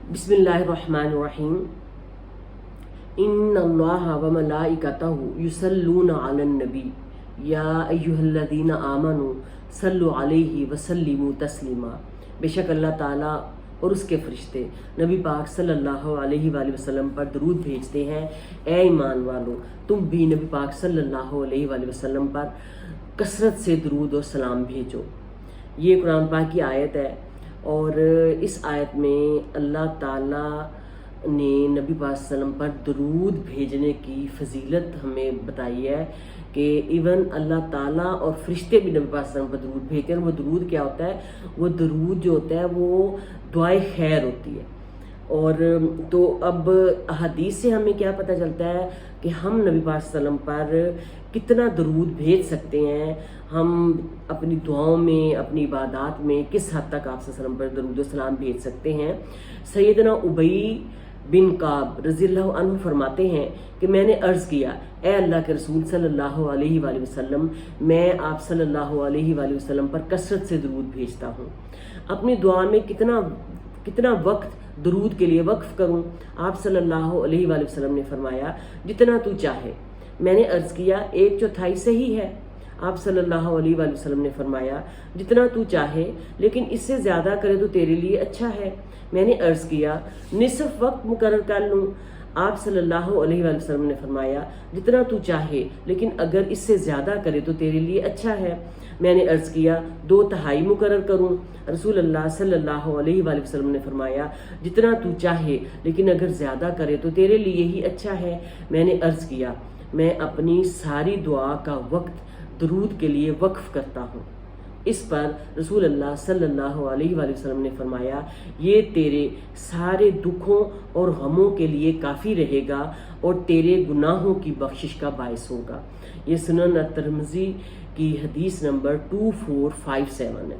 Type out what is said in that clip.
बिस्मिल्लाहिर्रहमानिर्रहीम। इन्नल्लाह व मलाइकतहु युसल्लूना अलन नबी या अय्युहल्लज़ीना आमनू सल्लु अलैहि व सल्लिमू तस्लीमा। बेशक अल्लाह ताला और उसके फरिश्ते नबी पाक सल्लल्लाहु अलैहि वसल्लम पर दरूद भेजते हैं। ए ईमान वालों, तुम भी नबी पाक सल्लल्लाहु अलैहि वसल्लम पर कसरत से दरूद और सलाम भेजो। ये कुरान पाक की आयत है और इस आयत में अल्लाह ताला ने नबी पाक सल्लम पर दरूद भेजने की फजीलत हमें बताई है कि इवन अल्लाह ताला और फरिश्ते भी नबी पाक सल्लम पर दरूद भेजते हैं। वो दरूद क्या होता है? वो दरूद जो होता है वो दुआए खैर होती है। और तो अब हदीस से हमें क्या पता चलता है कि हम नबी पाक सल्लम पर कितना दरूद भेज सकते हैं, हम अपनी दुआओं में, अपनी इबादत में किस हद तक आप सल्लम पर दरूद और सलाम भेज सकते हैं। सैयदना उबई बिन काब रज़ियल्लाहु अन्हु फरमाते हैं कि मैंने अर्ज़ किया, ए अल्लाह के रसूल सल्लल्लाहु अलैहि वसल्लम, मैं आप सल्लल्लाहु अलैहि वसल्लम पर कसरत से दरूद भेजता हूँ। अपनी दुआ में कितना वक्त दरूद के लिए वक्फ करूँ? आप सल्लल्लाहु अलैहि वसल्लम ने फरमाया, जितना तू चाहे। मैंने अर्ज़ किया, 1/4 सही है। आप सल्लल्लाहु अलैहि वसल्लम ने फरमाया, जितना तू चाहे, लेकिन इससे ज़्यादा करे तो तेरे लिए अच्छा है। मैंने अर्ज़ किया, निसफ वक्त मुकर्रर कर लूँ? आप सल्लल्लाहु अलैहि वसल्लम ने फरमाया, जितना तू चाहे, लेकिन अगर इससे ज़्यादा करे तो तेरे लिए अच्छा है। मैंने अर्ज़ किया, 2/3 मुकर्रर करूँ? रसूल अल्लाह सल्लल्लाहु अलैहि वसल्लम ने फरमाया, जितना तू चाहे, लेकिन अगर ज़्यादा करे तो तेरे लिए ही अच्छा है। मैंने अर्ज़ किया, मैं अपनी सारी दुआ का वक्त दरूद के लिए वक्फ करता हूँ। इस पर रसूल अल्लाह सल्लल्लाहु अलैहि वसल्लम ने फरमाया, ये तेरे सारे दुखों और गमों के लिए काफ़ी रहेगा और तेरे गुनाहों की बख्शिश का बायस होगा। ये सुनन तिरमिज़ी की हदीस नंबर 2457 है।